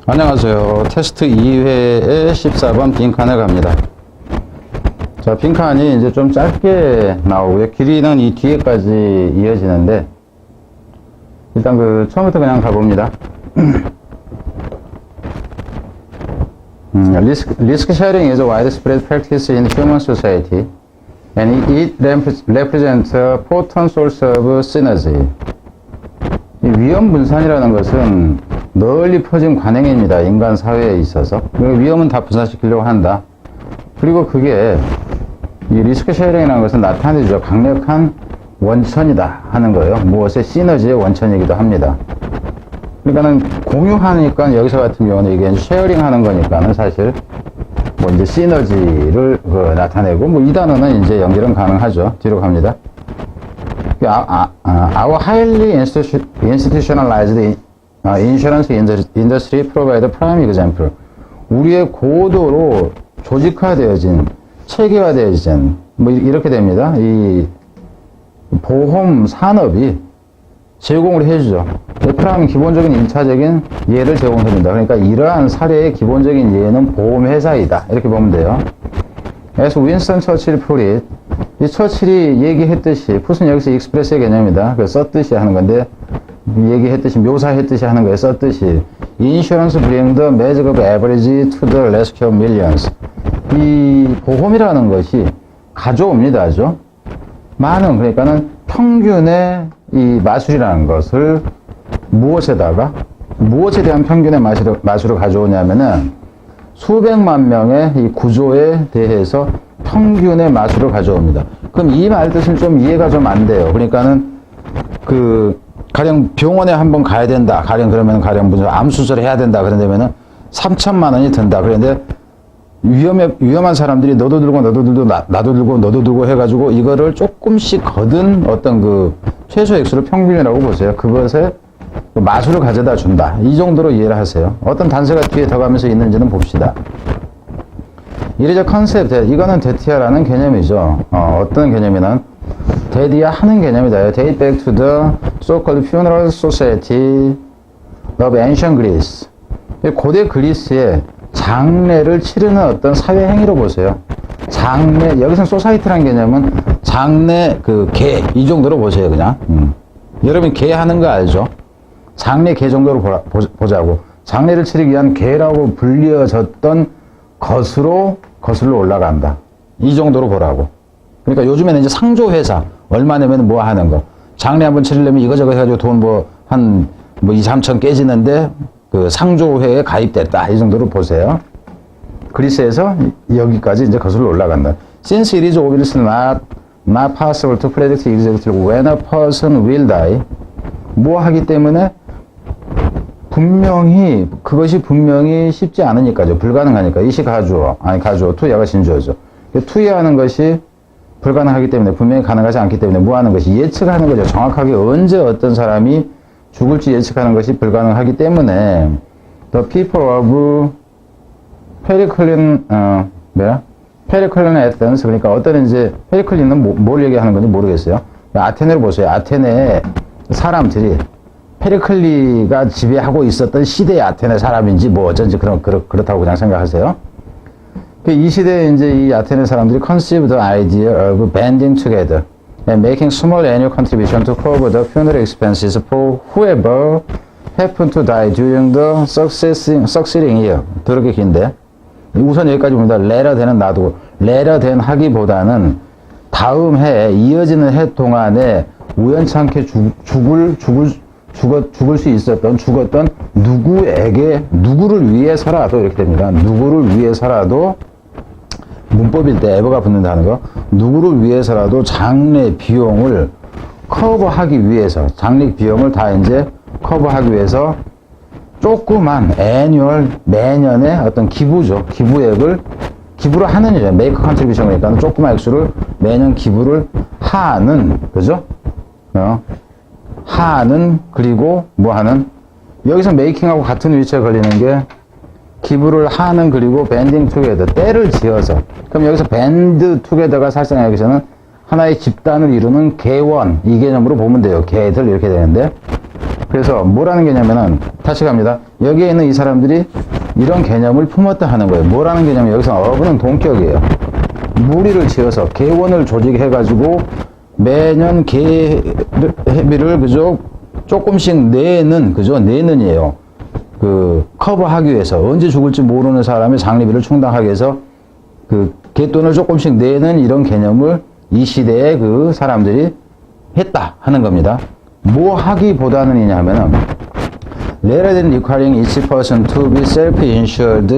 안녕하세요. 테스트 2회의 14번 빈칸을 갑니다. 자, 빈칸이 이제 좀 짧게 나오고요. 길이는 이 뒤에까지 이어지는데, 일단 처음부터 그냥 가봅니다. Risk sharing is a widespread practice in human society, and it represents a potent source of synergy. 이 위험 분산이라는 것은 널리 퍼진 관행입니다. 인간 사회에 있어서. 위험은 다 분산시키려고 한다. 그리고 그게 이 리스크 쉐어링이라는 것은 나타내죠. 강력한 원천이다 하는 거예요. 무엇의 시너지의 원천이기도 합니다. 그러니까는 공유하니까 여기서 같은 경우는 이게 쉐어링 하는 거니까는 사실 뭐 이제 시너지를 나타내고 뭐 이 단어는 이제 연결은 가능하죠. 뒤로 갑니다. Our highly institutionalized insurance industry provide a prime example. 우리의 고도로 조직화되어진, 체계화되어진, 뭐 이렇게 됩니다. 이 보험 산업이 제공을 해주죠. 프라임은 기본적인 1차적인 예를 제공해줍니다. 그러니까 이러한 사례의 기본적인 예는 보험회사이다. 이렇게 보면 돼요. As Winston Churchill put it, 이 처칠이 얘기했듯이, 풋은 여기서 익스프레스의 개념이다. 썼듯이 하는 건데, 얘기했듯이, 묘사했듯이 하는 거에 썼듯이, Insurance bring the magic of average to the rescue of millions. 이 보험이라는 것이 가져옵니다. 죠 많은, 그러니까는 평균의 이 마술이라는 것을 무엇에 대한 평균의 마술을 가져오냐면은 수백만 명의 이 구조에 대해서 평균의 마술을 가져옵니다. 그럼 이 말 뜻은 좀 이해가 좀 안 돼요. 그러니까는 가령 병원에 한번 가야 된다. 가령 무슨 암 수술을 해야 된다. 그런다면은 3천만 원이 든다. 그런데 위험한 사람들이 너도 들고 나도 들고 해가지고 이거를 조금씩 거둔 어떤 최소 액수를 평균이라고 보세요. 그것에 마술을 가져다 준다. 이 정도로 이해를 하세요. 어떤 단서가 뒤에 더 가면서 있는지는 봅시다. 이래저 컨셉, 이거는 데티아라는 개념이죠. 어떤 개념이는 데디아 하는 개념이다. Date back to the so-called funeral society of ancient Greece. 고대 그리스의 장례를 치르는 어떤 사회 행위로 보세요. 장례, 여기서 소사이티라는 개념은 장례, 개, 이 정도로 보세요, 그냥. 여러분, 개 하는 거 알죠? 장례 개 정도로 보자고. 장례를 치르기 위한 개라고 불려졌던 것으로 거슬러 올라간다. 이 정도로 보라고. 그러니까 요즘에는 이제 상조회사, 얼마 내면 뭐 하는 거. 장례 한번 치르려면 이거저거 해가지고 돈 한 2, 3천 깨지는데, 상조회에 가입됐다. 이 정도로 보세요. 그리스에서 여기까지 이제 거슬러 올라간다. Since it is obviously not possible to predict exactly when a person will die. 뭐 하기 때문에 그것이 분명히 쉽지 않으니까죠. 불가능하니까. 이시 가주어, 투야가 신주어죠. 투야하는 것이 불가능하기 때문에, 분명히 가능하지 않기 때문에 뭐 하는 것이 예측하는 거죠. 정확하게 언제 어떤 사람이 죽을지 예측하는 것이 불가능하기 때문에 The people of Periclean Athens, 그러니까 어떤 이제 페리클린은 뭘 얘기하는 건지 모르겠어요. 아테네로 보세요. 아테네의 사람들이 페리클리가 지배하고 있었던 시대의 아테네 사람인지 뭐 어쩐지 그렇다고 그냥 생각하세요. 이 시대에 이제 이 아테네 사람들이 conceived the idea of banding together and making small annual contribution to cover the funeral expenses for whoever happened to die during the succeeding year. 더럽게 긴데. 우선 여기까지 봅니다. later then은 놔두고, later than 하기보다는 다음 해에, 이어지는 해 동안에 우연찮게 죽을 수 있었던, 죽었던 누구를 위해서라도, 이렇게 됩니다. 누구를 위해서라도, 문법일 때 에버가 붙는다는 거, 누구를 위해서라도 장례 비용을 커버하기 위해서, 장례 비용을 다 이제 커버하기 위해서 조그만 애뉴얼, 매년의 어떤 기부죠. 기부를 하는 일이에요. 메이크 컨트리뷰션 그러니까 조그만 액수를 매년 기부를 하는, 그죠? 하는, 그리고 뭐 하는, 여기서 메이킹하고 같은 위치에 걸리는 게 기부를 하는, 그리고 밴딩 투게더, 때를 지어서. 그럼 여기서 밴드 투게더가 사실상 여기서는 하나의 집단을 이루는 개원, 이 개념으로 보면 돼요. 개들 이렇게 되는데, 그래서 뭐라는 개념이냐면은 다시 갑니다. 여기에 있는 이 사람들이 이런 개념을 품었다 하는 거예요. 뭐라는 개념이 여기서 어부는 동격이에요. 무리를 지어서 개원을 조직해가지고 매년 개회비를 그저 조금씩 내는 그죠? 내는이에요. 그 커버하기 위해서 언제 죽을지 모르는 사람의 장례비를 충당하기 위해서 그 개돈을 조금씩 내는 이런 개념을 이 시대에 그 사람들이 했다 하는 겁니다. 뭐 하기보다는이냐 하면은 rather than requiring each person to be self-insured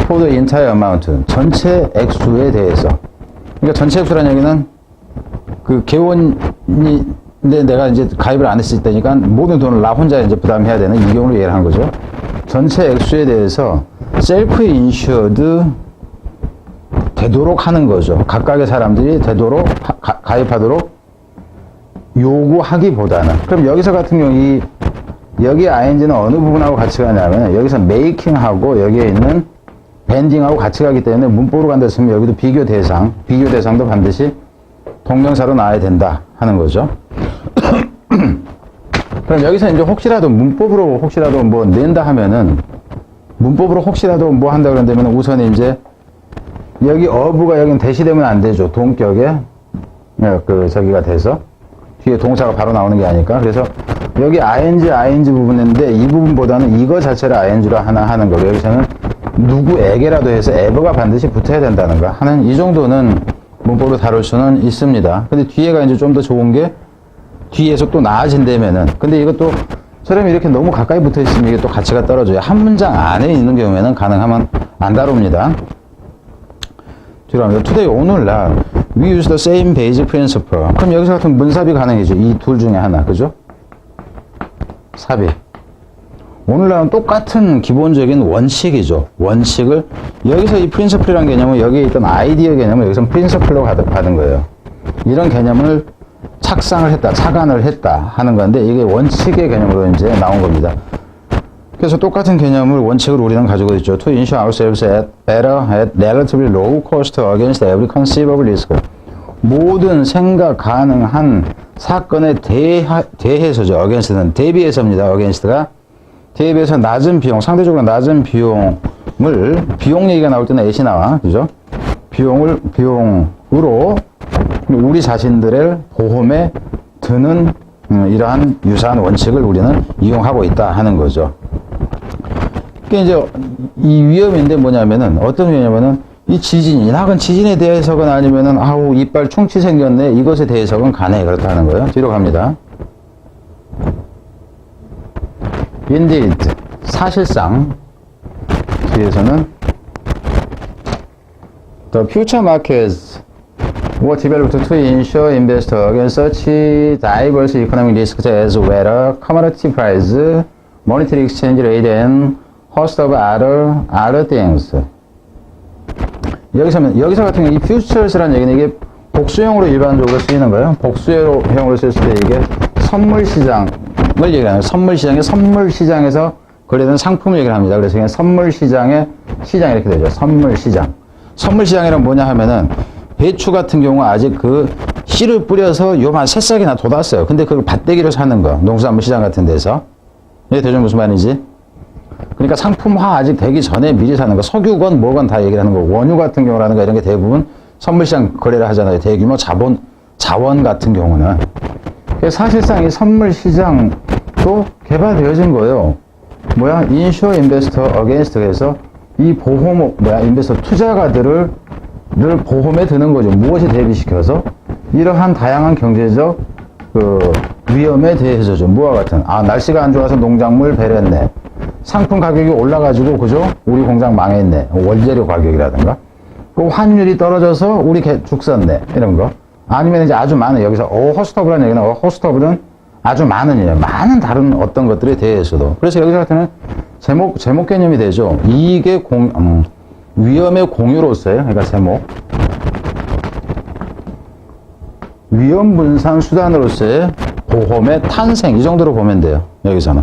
for the entire amount 전체 액수에 대해서 그러니까 전체 액수라는 얘기는 그 개원이 근데 내가 이제 가입을 안 했을 때니까 모든 돈을 나 혼자 이제 부담해야 되는 이 경우로 이해를 한 거죠. 전체 액수에 대해서 self-insured 되도록 하는 거죠. 각각의 사람들이 되도록 가입하도록 요구하기보다는. 그럼 여기서 같은 경우 여기 ing는 어느 부분하고 같이 가냐면 여기서 making하고 여기에 있는 banding하고 같이 가기 때문에 문법으로 간다 했으면 여기도 비교 대상도 반드시 동명사로 나와야 된다 하는 거죠. 그럼 여기서 이제 혹시라도 문법으로 혹시라도 뭐 낸다 하면은 문법으로 혹시라도 뭐 한다 그런다면 우선 이제 여기 어부가 여긴 대시되면 안 되죠. 동격에 그 저기가 돼서 뒤에 동사가 바로 나오는 게 아니까. 그래서 여기 ing 부분인데 이 부분보다는 이거 자체를 ing로 하나 하는 거고 여기서는 누구에게라도 해서 ever가 반드시 붙어야 된다는 거 하는 이 정도는 문법으로 다룰 수는 있습니다. 근데 뒤에가 이제 좀 더 좋은 게 뒤에서 또 나아진다면은 근데 이것도 사람이 이렇게 너무 가까이 붙어 있으면 이게 또 가치가 떨어져요. 한 문장 안에 있는 경우에는 가능하면 안 다룹니다. 뒤로 갑니다. Today, 오늘날 we use the same basic principle. 그럼 여기서 같은 문삽이 가능해죠. 이 둘 중에 하나, 그죠? 삽입. 오늘날은 똑같은 기본적인 원칙이죠. 원칙을 여기서 이 principle이라는 개념은 여기에 있던 아이디어 개념을 여기서 principle로 받은 거예요. 이런 개념을 착상을 했다, 착안을 했다 하는 건데 이게 원칙의 개념으로 이제 나온 겁니다. 그래서 똑같은 개념을 원칙을 우리는 가지고 있죠. To insure ourselves better at relatively low cost against every conceivable risk. 모든 생각 가능한 사건에 대해서죠. against는 대비해서입니다. against가 대비해서 낮은 비용, 상대적으로 낮은 비용 얘기가 나올 때는 at이 나와. 그죠? 비용으로 우리 자신들의 보험에 드는 이러한 유사한 원칙을 우리는 이용하고 있다 하는 거죠. 그게 이제 이 위험인데 뭐냐면은 어떤 위험이냐면은 이 낙은 지진에 대해서건 아니면은 아우 이빨 충치 생겼네 이것에 대해서건 가네 그렇다는 거예요. 뒤로 갑니다. Indeed 사실상 뒤에서는 The future markets were developed to insure investors against such diverse economic risks as weather, commodity price, monetary exchange rate, and host of other things. 여기서 같은 경우 이 futures라는 얘기는 이게 복수형으로 일반적으로 쓰이는 거예요. 복수형으로 쓸 때 이게 선물 시장을 얘기하는 거예요. 선물 시장에서 거래되는 상품을 얘기를 합니다. 그래서 그냥 선물 시장의 시장 이렇게 되죠. 선물 시장이란 뭐냐 하면은 배추 같은 경우 아직 그 씨를 뿌려서 요만 새싹이나 돋았어요. 근데 그걸 밭대기로 사는 거. 농수산물 시장 같은 데서. 이게 대충 무슨 말인지. 그러니까 상품화 아직 되기 전에 미리 사는 거. 석유건 뭐건 다 얘기를 하는 거. 원유 같은 경우라든가 이런 게 대부분 선물시장 거래를 하잖아요. 대규모 자원 같은 경우는. 사실상 이 선물시장도 개발되어진 거예요. insure investor against 해서 이 인베스터 투자가들을 늘 보험에 드는 거죠. 무엇이 대비시켜서 이러한 다양한 경제적 위험에 대해서죠. 뭐와 같은 날씨가 안 좋아서 농작물 배렸네. 상품 가격이 올라가지고 그죠? 우리 공장 망했네. 원재료 가격이라든가. 그 환율이 떨어져서 우리 죽 썼네. 이런 거. 아니면 이제 아주 많은 여기서 호스터블이라는 얘기는 호스터블은 아주 많은 다른 어떤 것들에 대해서도. 그래서 여기서 같은 제목 개념이 되죠. 이익의 위험의 공유로서요. 그러니까 제목. 위험 분산 수단으로서의 보험의 탄생. 이 정도로 보면 돼요. 여기서는.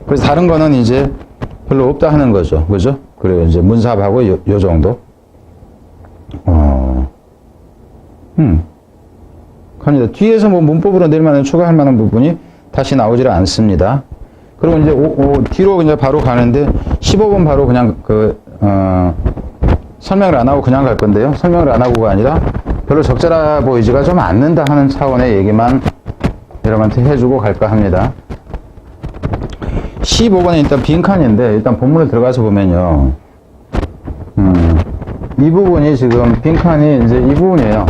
그래서 다른 거는 이제 별로 없다 하는 거죠. 그죠? 그리고 이제 문삽하고 요 정도. 갑니다. 뒤에서 뭐 문법으로 내릴 만한 추가할 만한 부분이 다시 나오질 않습니다. 그리고 이제 뒤로 이제 바로 가는데 15번 바로 그냥 설명을 안 하고 그냥 갈 건데요. 설명을 안 하고가 아니라 별로 적절해 보이지가 좀 않는다 하는 차원의 얘기만 여러분한테 해주고 갈까 합니다. 15번은 일단 빈칸인데 일단 본문을 들어가서 보면요. 이 부분이 지금 빈칸이 이제 이 부분이에요.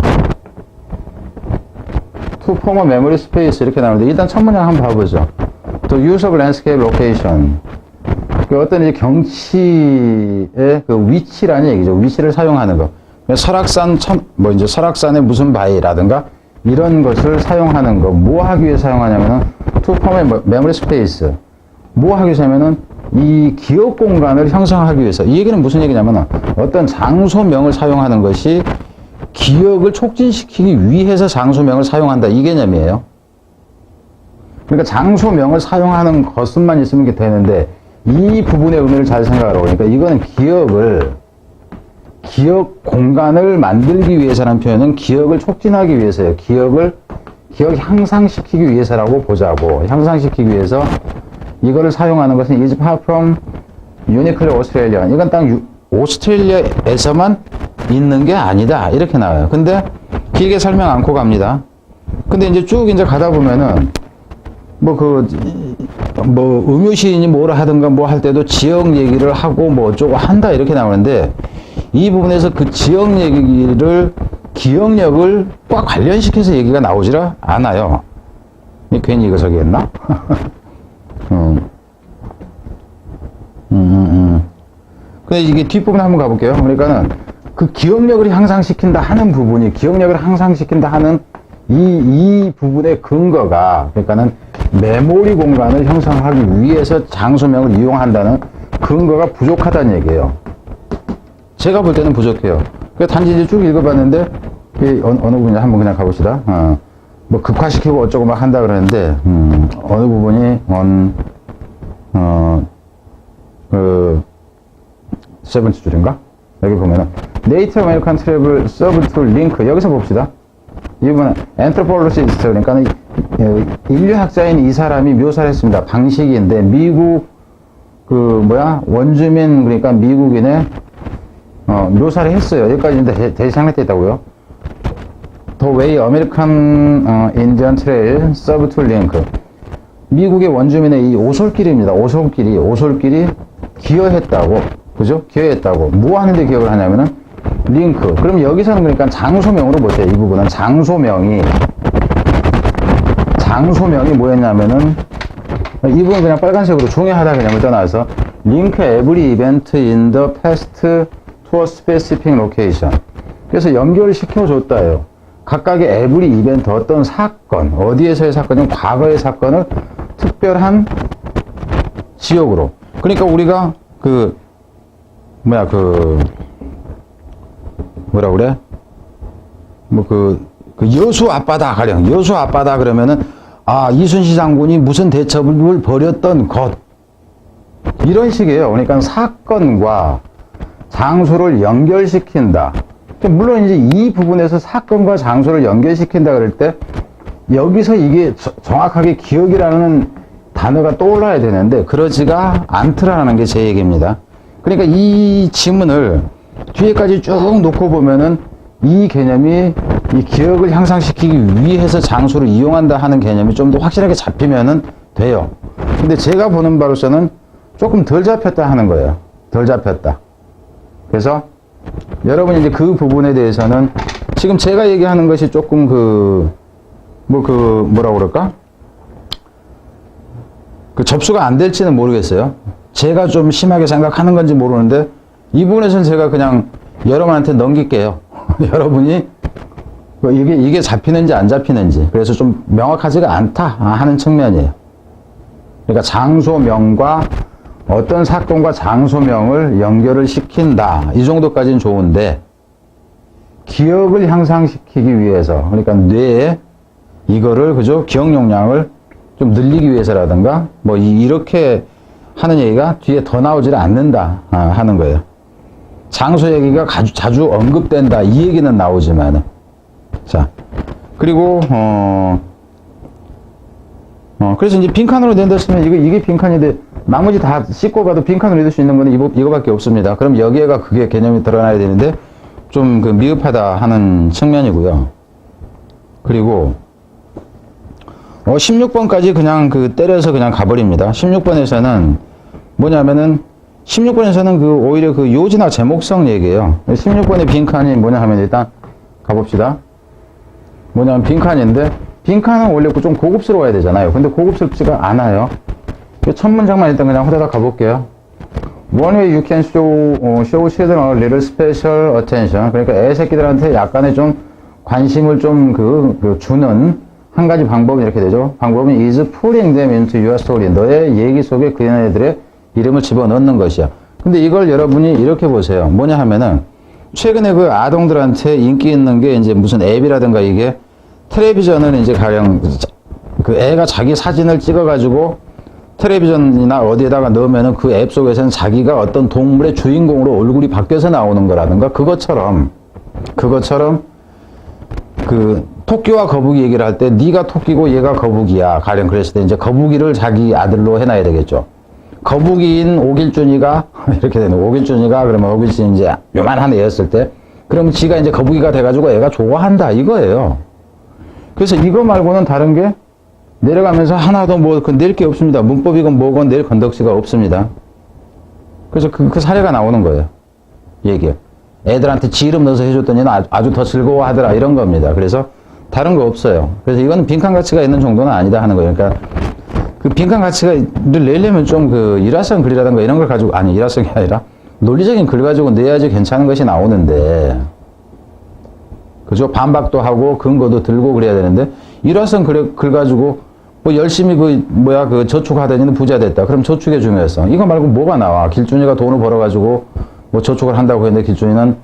To form a memory space 이렇게 나오는데 일단 첫 문장 한번 봐보죠. To use of landscape location. 그 어떤 이제 경치의 그 위치라는 얘기죠. 위치를 사용하는 거. 설악산 이제 설악산의 무슨 바위라든가 이런 것을 사용하는 거. 뭐 하기 위해 사용하냐면은 to form a memory space. 뭐 하기 위해서 하면은 이 기억 공간을 형성하기 위해서. 이 얘기는 무슨 얘기냐면은 어떤 장소명을 사용하는 것이 기억을 촉진시키기 위해서 장소명을 사용한다. 이 개념이에요. 그러니까 장소명을 사용하는 것만 있으면 이게 되는데 이 부분의 의미를 잘 생각하라고. 그러니까 이거는 기억 공간을 만들기 위해서라는 표현은 기억을 촉진하기 위해서예요. 기억 향상시키기 위해서라고 보자고. 향상시키기 위해서 이거를 사용하는 것은 is far from uniquely Australian. 이건 딱 오스트레일리아에서만 있는 게 아니다. 이렇게 나와요. 근데 길게 설명 않고 갑니다. 근데 이제 쭉 이제 가다 보면은 음유시인이 뭐라 하든가 뭐 할 때도 지역 얘기를 하고 뭐 어쩌고 한다 이렇게 나오는데 이 부분에서 그 지역 얘기를 기억력을 꽉 관련시켜서 얘기가 나오질 않아요. 괜히 이거 저기 했나? 근데 이게 뒷부분 한번 가볼게요. 그러니까는 그 기억력을 향상시킨다 하는 부분이 기억력을 향상시킨다 하는 이 부분의 근거가 그러니까는 메모리 공간을 형성하기 위해서 장소명을 이용한다는 근거가 부족하다는 얘기예요. 제가 볼 때는 부족해요. 단지 이제 쭉 읽어봤는데 어느 부분이 한번 그냥 가봅시다. 뭐 극화시키고 어쩌고 막 한다 그러는데 어느 부분이 세 번째 줄인가? 여기 보면은 Native American Travel Served to Link 여기서 봅시다. 이 부분은 Anthropologist 그러니까 인류학자인 이 사람이 묘사를 했습니다. 방식인데 미국 원주민 그러니까 미국인의 묘사를 했어요. 여기까지 이제 대시 상례돼 있다고요. The way American Indian Trail served to link. 미국의 원주민의 이 오솔길입니다. 오솔길이 기여했다고. 그죠? 기여했다고. 뭐 하는데 기억을 하냐면은 링크. 그럼 여기서는 그러니까 장소명으로 보세요. 이 부분은 장소명이 뭐였냐면은 이 부분 그냥 빨간색으로 중요하다 개념을 떠나서 link every event in the past to a specific location. 그래서 연결시켜 줬다예요. 각각의 every event 어떤 사건, 어디에서의 사건이면 과거의 사건을 특별한 지역으로. 그러니까 우리가 여수 앞바다 가령 여수 앞바다 그러면은 이순신 장군이 무슨 대첩을 벌였던 것 이런 식이에요. 그러니까 사건과 장소를 연결시킨다. 물론 이제 이 부분에서 사건과 장소를 연결시킨다 그럴 때 여기서 이게 정확하게 기억이라는 단어가 떠올라야 되는데 그러지가 않더라는 게 제 얘기입니다. 그러니까 이 지문을 뒤에까지 쭉 놓고 보면은 이 개념이 이 기억을 향상시키기 위해서 장소를 이용한다 하는 개념이 좀 더 확실하게 잡히면은 돼요. 근데 제가 보는 바로서는 조금 덜 잡혔다 하는 거예요. 덜 잡혔다. 그래서 여러분이 이제 그 부분에 대해서는 지금 제가 얘기하는 것이 조금 뭐라고 그럴까? 접수가 안 될지는 모르겠어요. 제가 좀 심하게 생각하는 건지 모르는데 이 부분에서는 제가 그냥 여러분한테 넘길게요. 여러분이 이게 잡히는지 안 잡히는지 그래서 좀 명확하지가 않다 하는 측면이에요. 그러니까 장소명과 어떤 사건과 장소명을 연결을 시킨다 이 정도까지는 좋은데 기억을 향상시키기 위해서 그러니까 뇌에 이거를 기억 용량을 좀 늘리기 위해서라든가 이렇게 하는 얘기가 뒤에 더 나오질 않는다 하는 거예요. 장소 얘기가 자주 언급된다 이 얘기는 나오지만은 자 그리고 그래서 이제 빈칸으로 낸다 치면 이게 빈칸인데 나머지 다 씻고 가도 빈칸으로 낼 수 있는 거는 이거밖에 없습니다. 그럼 여기에가 그게 개념이 드러나야 되는데 좀 그 미흡하다 하는 측면이고요. 그리고 16번까지 그냥 그 때려서 그냥 가버립니다. 16번에서는 뭐냐면은 16번에서는 그 오히려 그 요지나 제목성 얘기예요. 16번의 빈칸이 뭐냐 하면 일단 가봅시다. 뭐냐면 빈칸인데 빈칸은 원래 좀 고급스러워야 되잖아요. 근데 고급스럽지가 않아요. 첫 문장만 일단 그냥 호다닥 가볼게요. One way you can show children a little special attention. 그러니까 애 새끼들한테 약간의 좀 관심을 좀 주는 한 가지 방법이 이렇게 되죠. 방법은 is putting them into your story. 너의 얘기 속에 그 애들의 이름을 집어넣는 것이야. 근데 이걸 여러분이 이렇게 보세요. 뭐냐 하면은 최근에 그 아동들한테 인기 있는 게 이제 무슨 앱이라든가 이게 텔레비전을 이제 가령 그 애가 자기 사진을 찍어가지고 텔레비전이나 어디에다가 넣으면은 그 앱 속에서는 자기가 어떤 동물의 주인공으로 얼굴이 바뀌어서 나오는 거라든가 그것처럼 그 토끼와 거북이 얘기를 할 때 네가 토끼고 얘가 거북이야. 가령 그랬을 때 이제 거북이를 자기 아들로 해놔야 되겠죠. 거북이인 오길준이가 이렇게 되는 오길준이가 그러면 오길준이 이제 요만한 애였을 때 그러면 지가 이제 거북이가 돼가지고 애가 좋아한다 이거예요. 그래서 이거 말고는 다른 게 내려가면서 하나도 뭐 낼 게 없습니다. 문법이건 뭐건 낼 건덕지가 없습니다. 그래서 그 사례가 나오는 거예요. 얘기요. 애들한테 지 이름 넣어서 해줬더니 아주 더 즐거워하더라 이런 겁니다. 그래서 다른 거 없어요. 그래서 이거는 빈칸 가치가 있는 정도는 아니다 하는 거예요. 그러니까 그 빈칸 가치를 내려면 좀 그 일화성 글이라든가 이런 걸 가지고 아니 일화성이 아니라 논리적인 글 가지고 내야지 괜찮은 것이 나오는데 그죠? 반박도 하고 근거도 들고 그래야 되는데 일화성 글 가지고 뭐 열심히 그 저축하더니 부자 됐다. 그럼 저축의 중요성 이거 말고 뭐가 나와? 길준이가 돈을 벌어가지고 뭐 저축을 한다고 했는데 길준이는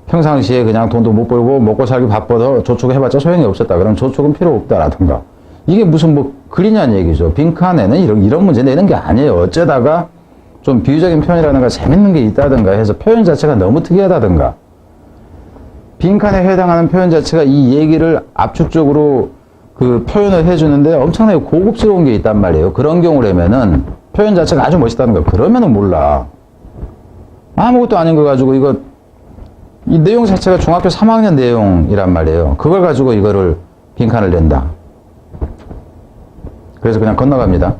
평상시에 그냥 돈도 못 벌고 먹고 살기 바빠서 저축을 해봤자 소용이 없었다. 그럼 저축은 필요 없다라든가 이게 무슨 뭐 글이냐는 얘기죠. 빈칸에는 이런 문제 내는 게 아니에요. 어쩌다가 좀 비유적인 표현이라든가 재밌는 게 있다든가 해서 표현 자체가 너무 특이하다든가 빈칸에 해당하는 표현 자체가 이 얘기를 압축적으로 그 표현을 해주는데 엄청나게 고급스러운 게 있단 말이에요. 그런 경우라면은 표현 자체가 아주 멋있다는 거. 그러면은 몰라. 아무것도 아닌 거 가지고 이 내용 자체가 중학교 3학년 내용이란 말이에요. 그걸 가지고 이거를 빈칸을 낸다. 그래서 그냥 건너갑니다.